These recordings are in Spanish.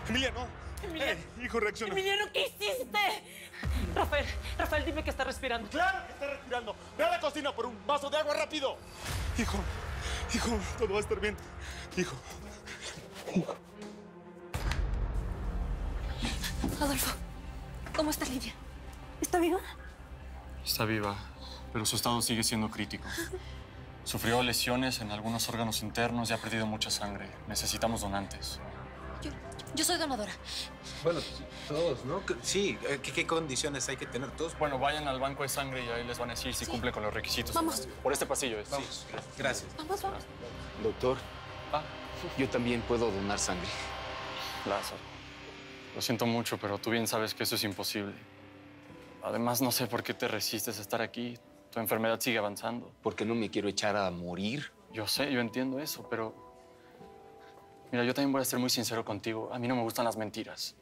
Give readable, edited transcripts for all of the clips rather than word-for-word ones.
Emiliano. Emiliano. Hijo, reacciona. Emiliano, ¿qué hiciste? Rafael, dime que está respirando. ¡Claro que está respirando! ¡Ve a la cocina por un vaso de agua rápido! Hijo, todo va a estar bien. Hijo. Adolfo, ¿cómo está Lidia? ¿Está viva? Está viva, pero su estado sigue siendo crítico. Sufrió lesiones en algunos órganos internos y ha perdido mucha sangre. Necesitamos donantes. Yo soy donadora. Bueno, todos, ¿no? Sí, ¿qué condiciones hay que tener todos? Bueno, vayan al banco de sangre y ahí les van a decir si cumple con los requisitos. Vamos. Por este pasillo. Vamos. Sí. Gracias. Vamos. Doctor, yo también puedo donar sangre. Lázaro, lo siento mucho, pero tú bien sabes que eso es imposible. Además, no sé por qué te resistes a estar aquí. Tu enfermedad sigue avanzando. Porque no me quiero echar a morir. Yo sé, yo entiendo eso, pero... Mira, yo también voy a ser muy sincero contigo. A mí no me gustan las mentiras.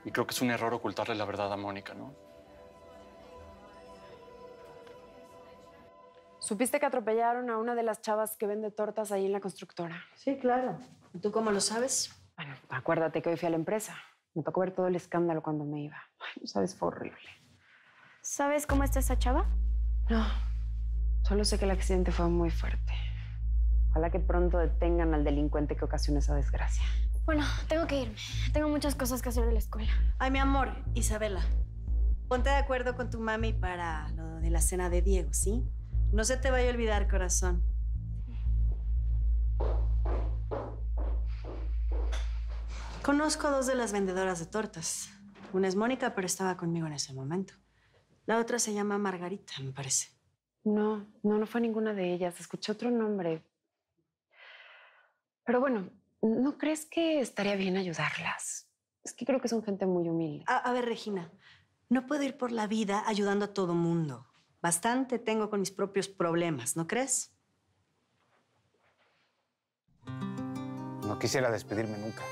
Y creo que es un error ocultarle la verdad a Mónica, ¿no? ¿Supiste que atropellaron a una de las chavas que vende tortas ahí en la constructora? Sí, claro. ¿Y tú cómo lo sabes? Bueno, acuérdate que hoy fui a la empresa. Me tocó ver todo el escándalo cuando me iba. Ay, no sabes, fue horrible. ¿Sabes cómo está esa chava? No, solo sé que el accidente fue muy fuerte. Ojalá que pronto detengan al delincuente que ocasionó esa desgracia. Bueno, tengo que irme. Tengo muchas cosas que hacer de la escuela. Ay, mi amor, Isabela. Ponte de acuerdo con tu mami para lo de la cena de Diego, ¿sí? No se te vaya a olvidar, corazón. Conozco a dos de las vendedoras de tortas. Una es Mónica, pero estaba conmigo en ese momento. La otra se llama Margarita, me parece. No fue ninguna de ellas. Escuché otro nombre. Pero bueno, ¿no crees que estaría bien ayudarlas? Es que creo que son gente muy humilde. A ver, Regina, no puedo ir por la vida ayudando a todo mundo. Bastante tengo con mis propios problemas, ¿no crees? No quisiera despedirme nunca.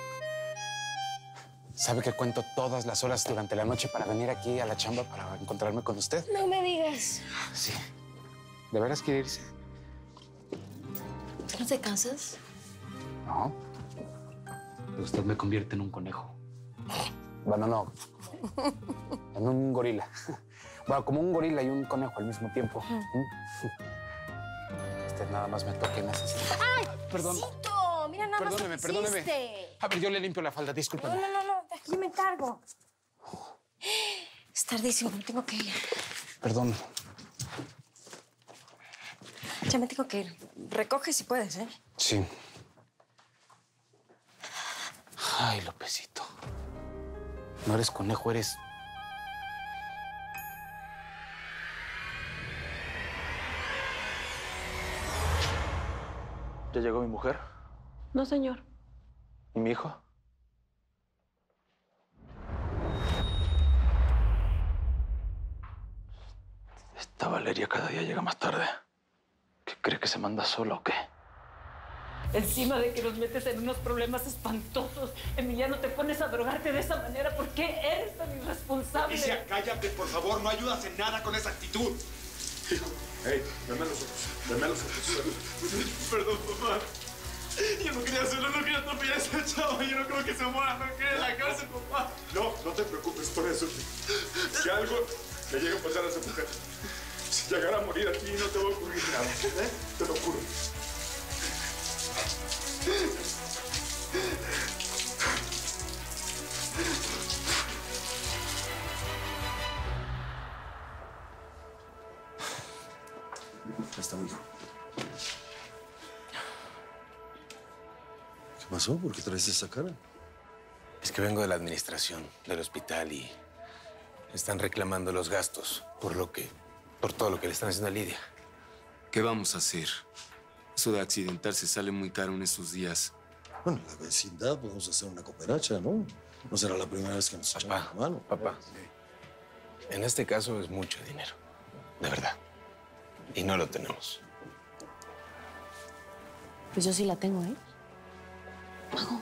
¿Sabe que cuento todas las horas durante la noche para venir aquí a la chamba para encontrarme con usted? No me digas. Sí. ¿De veras quiere irse? ¿No te cansas? No. Pero usted me convierte en un conejo. Bueno, no. En un gorila. Bueno, como un gorila y un conejo al mismo tiempo. Usted nada más me toque en ese sitio. ¡Ay! Perdón. Cito, mira nada más lo que Perdóneme. hiciste. A ver, yo le limpio la falda, discúlpeme. No, de aquí me encargo. Es tardísimo, me tengo que ir. Perdón. Ya me tengo que ir. Recoge si puedes, ¿eh? Sí. Ay, Lópezito. No eres conejo, eres... ¿Ya llegó mi mujer? No, señor. ¿Y mi hijo? Esta Valeria cada día llega más tarde. ¿Qué cree que se manda sola o qué? Encima de que nos metes en unos problemas espantosos, Emiliano, te pones a drogarte de esa manera. ¿Por qué eres tan irresponsable? Alicia, cállate, por favor. No ayudas en nada con esa actitud. Hijo, hey, dame los ojos. Dame los ojos. Perdón, papá. Yo no quería hacerlo, no quería atropellar a esa chava. Yo no creo que se muera, no quede en la cárcel, papá. No te preocupes por eso. Si algo le llega a pasar a esa mujer, si llegara a morir aquí, no te va a ocurrir nada. ¿Eh? Te lo juro. Ahí está mi hijo. ¿Qué pasó? ¿Por qué traes esa cara? Es que vengo de la administración del hospital y están reclamando los gastos por todo lo que le están haciendo a Lidia. ¿Qué vamos a hacer? Eso de accidentarse sale muy caro en estos días. Bueno, en la vecindad podemos hacer una cooperacha, ¿no? No será la primera vez que nos echamos la mano. Papá, en este caso es mucho dinero, de verdad. Y no lo tenemos. Pues yo sí la tengo, ¿eh? Mago,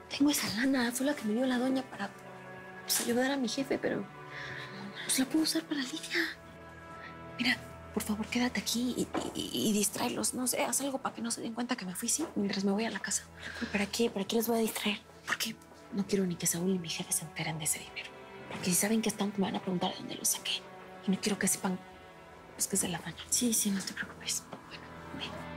tengo esa lana. Fue la que me dio la doña para ayudar a mi jefe, pero pues la puedo usar para Lidia. Mira, por favor, quédate aquí y distráelos. No sé, haz algo para que no se den cuenta que me fui, ¿sí? Mientras me voy a la casa. ¿Para qué? ¿Para qué les voy a distraer? Porque No quiero ni que Saúl ni mi jefe se enteren de ese dinero. Porque si saben que están, me van a preguntar de dónde lo saqué. Y no quiero que sepan pues, que es de la daña. Sí, sí, no te preocupes. Bueno, ven.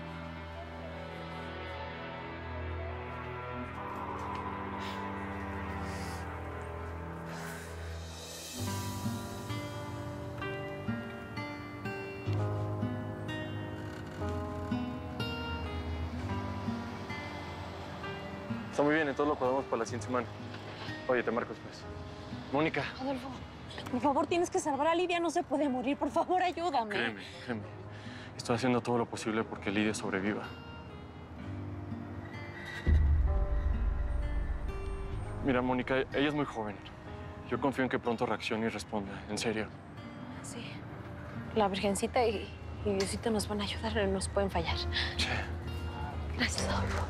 Está muy bien, entonces lo podemos para la siguiente semana. Oye, te marco después. Mónica. Adolfo, por favor, tienes que salvar a Lidia. No se puede morir. Por favor, ayúdame. Créeme. Estoy haciendo todo lo posible porque Lidia sobreviva. Mira, Mónica, ella es muy joven. Yo confío en que pronto reaccione y responda. En serio. Sí. La Virgencita y Diosito nos van a ayudar. No nos pueden fallar. Sí. Gracias, Adolfo.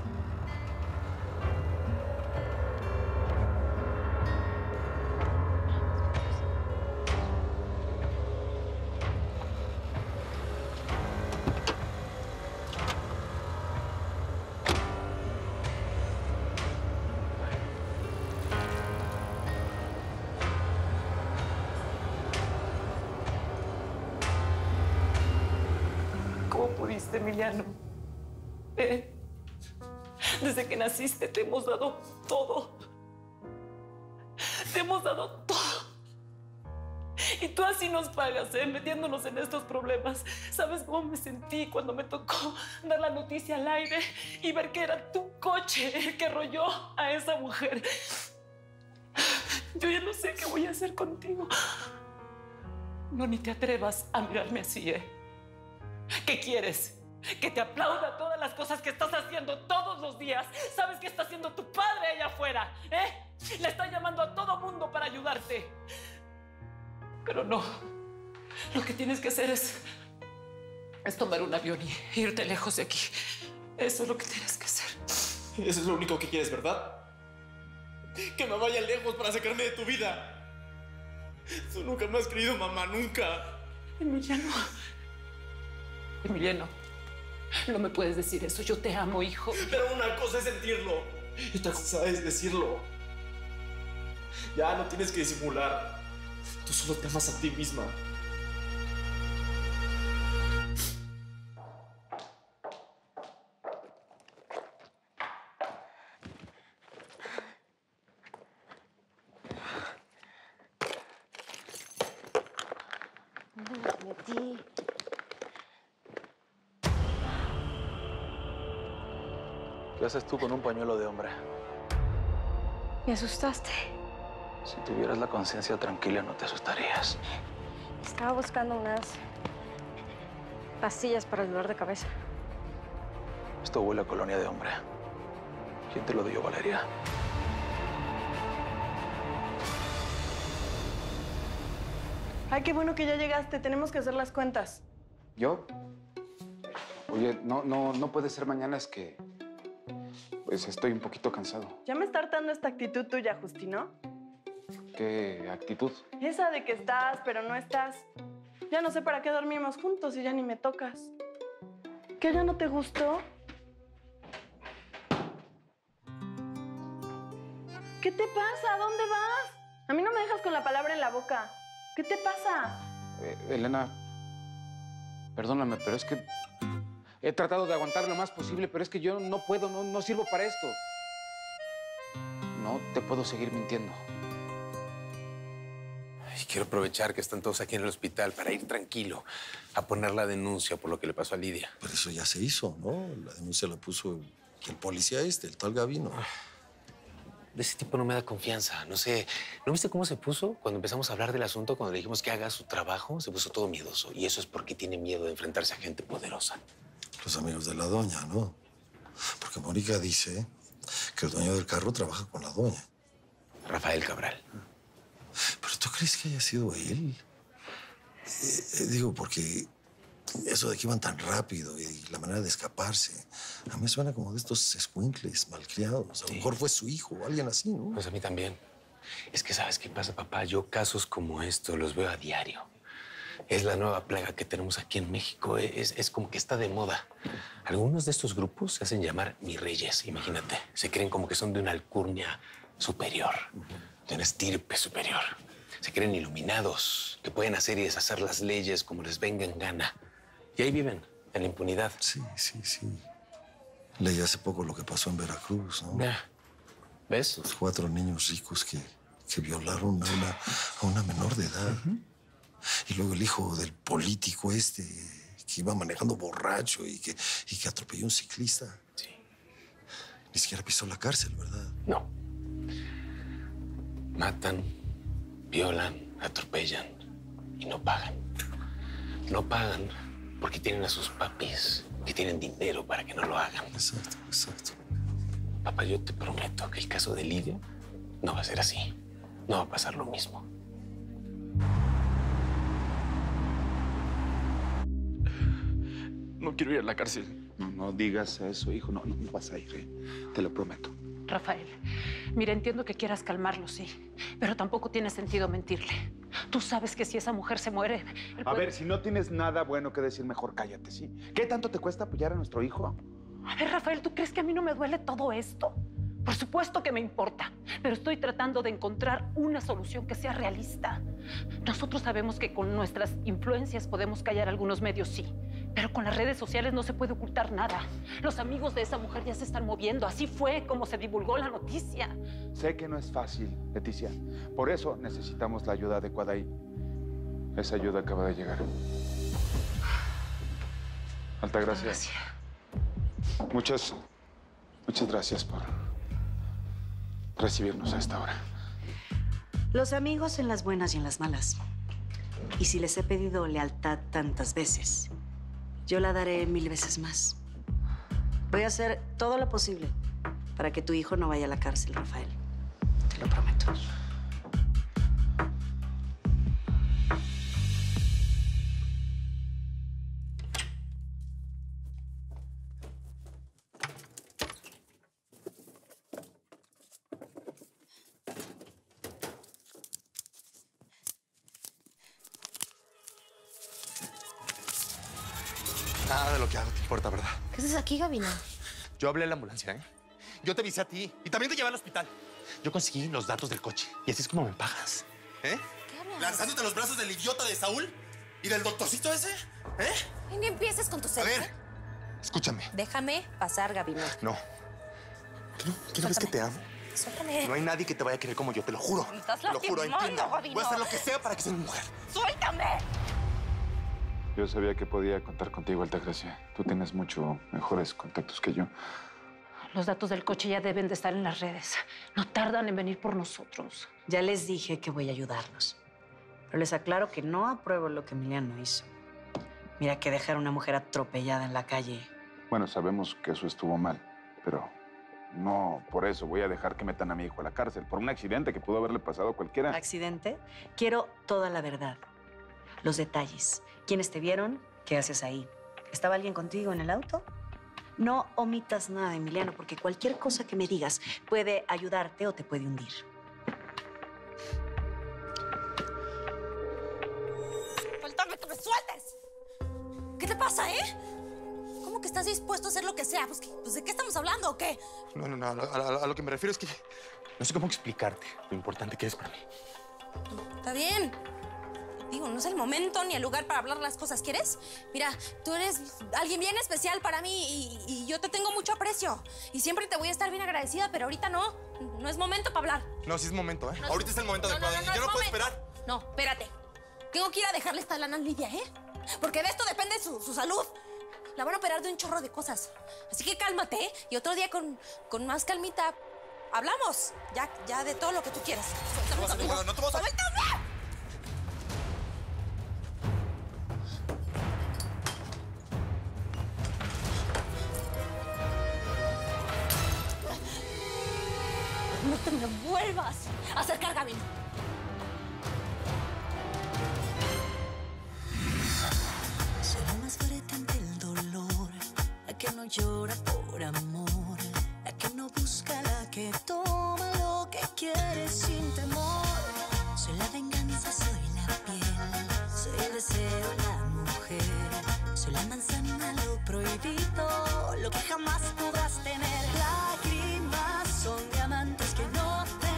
¿Cómo pudiste, Emiliano? Desde que naciste te hemos dado todo. Te hemos dado todo. Y tú así nos pagas, metiéndonos en estos problemas. ¿Sabes cómo me sentí cuando me tocó dar la noticia al aire y ver que era tu coche el que arrolló a esa mujer? Yo ya no sé qué voy a hacer contigo. No, ni te atrevas a mirarme así, ¿Qué quieres? ¿Que te aplauda todas las cosas que estás haciendo todos los días? ¿Sabes qué está haciendo tu padre allá afuera? Le está llamando a todo mundo para ayudarte. Pero no. Lo que tienes que hacer es tomar un avión y irte lejos de aquí. Eso es lo que tienes que hacer. Eso es lo único que quieres, ¿verdad? Que me vaya lejos para sacarme de tu vida. Tú nunca me has querido, mamá, nunca. Emiliano, no me puedes decir eso. Yo te amo, hijo. Pero una cosa es sentirlo y otra cosa es decirlo. Ya no tienes que disimular. Tú solo te amas a ti misma. ¿Dónde me metí? ¿Qué haces tú con un pañuelo de hombre? Me asustaste. Si tuvieras la conciencia tranquila, no te asustarías. Estaba buscando unas pastillas para el dolor de cabeza. Esto huele a colonia de hombre. ¿Quién te lo dio, Valeria? Ay, qué bueno que ya llegaste. Tenemos que hacer las cuentas. ¿Yo? Oye, no puede ser mañana, es que... Pues estoy un poquito cansado. Ya me está hartando esta actitud tuya, Justino. ¿Qué actitud? Esa de que estás, pero no estás. Ya no sé para qué dormimos juntos y ya ni me tocas. ¿Qué ya no te gustó? ¿Qué te pasa? ¿A dónde vas? A mí no me dejas con la palabra en la boca. ¿Qué te pasa? Elena, perdóname, pero es que he tratado de aguantar lo más posible, pero es que yo no puedo, no sirvo para esto. No te puedo seguir mintiendo. Ay, quiero aprovechar que están todos aquí en el hospital para ir tranquilo a poner la denuncia por lo que le pasó a Lidia. Pero eso ya se hizo, ¿no? La denuncia la puso el policía el tal Gavino. De ese tipo no me da confianza. No sé, ¿no viste cómo se puso cuando empezamos a hablar del asunto? Cuando le dijimos que haga su trabajo, se puso todo miedoso. Y eso es porque tiene miedo de enfrentarse a gente poderosa. Los amigos de la doña, ¿no? Porque Mónica dice que el dueño del carro trabaja con la doña. Rafael Cabral. ¿Pero tú crees que haya sido él? Digo, porque eso de que iban tan rápido y la manera de escaparse, a mí suena como de estos escuincles malcriados. A lo mejor fue su hijo o alguien así, ¿no? Pues a mí también. Es que, ¿sabes qué pasa, papá? Yo casos como esto los veo a diario. Es la nueva plaga que tenemos aquí en México. Es como que está de moda. Algunos de estos grupos se hacen llamar mi reyes, imagínate. Se creen como que son de una alcurnia superior, de una estirpe superior. Se creen iluminados, que pueden hacer y deshacer las leyes como les venga en gana. Y ahí viven, en la impunidad. Sí. Leí hace poco lo que pasó en Veracruz, ¿no? ¿Ves? Los 4 niños ricos que violaron a una menor de edad. Y luego el hijo del político que iba manejando borracho y que atropelló a un ciclista. Sí. Ni siquiera pisó la cárcel, ¿verdad? No. Matan, violan, atropellan y no pagan. No pagan porque tienen a sus papis que tienen dinero para que no lo hagan. Exacto. Papá, yo te prometo que el caso de Lidia no va a ser así. No va a pasar lo mismo. No quiero ir a la cárcel. No digas eso, hijo. No vas a ir, te lo prometo. Rafael, mira, entiendo que quieras calmarlo, sí, pero tampoco tiene sentido mentirle. Tú sabes que si esa mujer se muere... A ver, si no tienes nada bueno que decir, mejor cállate, ¿sí? ¿Qué tanto te cuesta apoyar a nuestro hijo? A ver, Rafael, ¿tú crees que a mí no me duele todo esto? Por supuesto que me importa, pero estoy tratando de encontrar una solución que sea realista. Nosotros sabemos que con nuestras influencias podemos callar algunos medios, sí, pero con las redes sociales no se puede ocultar nada. Los amigos de esa mujer ya se están moviendo. Así fue como se divulgó la noticia. Sé que no es fácil, Leticia. Por eso necesitamos la ayuda adecuada y esa ayuda acaba de llegar. Altagracia. Muchas gracias por recibirnos a esta hora. Los amigos en las buenas y en las malas. Y si les he pedido lealtad tantas veces, yo la daré 1000 veces más. Voy a hacer todo lo posible para que tu hijo no vaya a la cárcel, Rafael. Te lo prometo. Nada de lo que hago te importa, ¿verdad? ¿Qué haces aquí, Gabino? Yo hablé a la ambulancia, ¿eh? Yo te avisé a ti y también te llevé al hospital. Yo conseguí los datos del coche y así es como me pagas, ¿eh? ¿Qué hablas? ¿Lanzándote a los brazos del idiota de Saúl y del doctorcito ese? ¿Eh? Y ni empieces con tu A serie. ver, escúchame. Déjame pasar, Gabino. No. ¿Qué no ves que te amo? Suéltame. No hay nadie que te vaya a querer como yo, te lo juro. Me estás Te lo juro, lastimando, entiende. Gabino. Voy a hacer lo que sea para que seas mi mujer. ¡Suéltame! Yo sabía que podía contar contigo, Altagracia. Tú tienes mucho mejores contactos que yo. Los datos del coche ya deben de estar en las redes. No tardan en venir por nosotros. Ya les dije que voy a ayudarlos. Pero les aclaro que no apruebo lo que Emiliano hizo. Mira que dejar a una mujer atropellada en la calle. Bueno, sabemos que eso estuvo mal, pero no por eso voy a dejar que metan a mi hijo a la cárcel. Por un accidente que pudo haberle pasado a cualquiera. ¿Accidente? Quiero toda la verdad. Los detalles. ¿Quiénes te vieron? ¿Qué haces ahí? ¿Estaba alguien contigo en el auto? No omitas nada, Emiliano, porque cualquier cosa que me digas puede ayudarte o te puede hundir. ¡Suéltame, que me sueltes! ¿Qué te pasa, ¿Cómo que estás dispuesto a hacer lo que sea? Pues ¿de qué estamos hablando o qué? No, a lo que me refiero es que no sé cómo explicarte lo importante que es para mí. Está bien. Digo, no es el momento ni el lugar para hablar las cosas. ¿Quieres? Mira, tú eres alguien bien especial para mí y yo te tengo mucho aprecio. Y siempre te voy a estar bien agradecida, pero ahorita no. No es momento para hablar. No, sí es momento, ¿eh? No, ahorita es el momento adecuado y yo no puedo esperar. No, espérate. Tengo que ir a dejarle esta lana a Lidia, Porque de esto depende su salud. La van a operar de un chorro de cosas. Así que cálmate, y otro día con más calmita hablamos. Ya de todo lo que tú quieras. Suéltame, no te vas a... ¡Suéltame! No te me vuelvas a acercar, Gabino. Será más fuerte ante el dolor, la que no llora por amor, la que no busca, la que toma lo que quiere sin temor. Soy la venganza, soy la piel, soy el deseo, la mujer, soy la manzana, lo prohibido, lo que jamás podrás tener. Lágrimas son diamantes que no te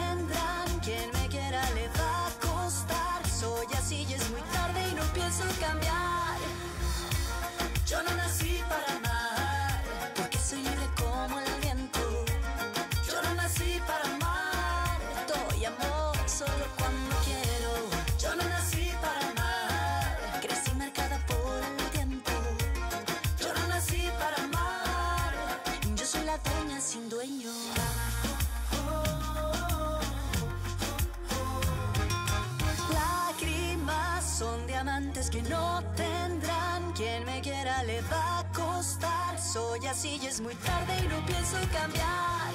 no tendrán. Quien me quiera le va a costar. Soy así y es muy tarde y no pienso cambiar.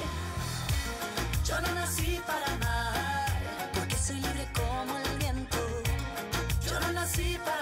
Yo no nací para amar, porque soy libre como el viento. Yo no nací para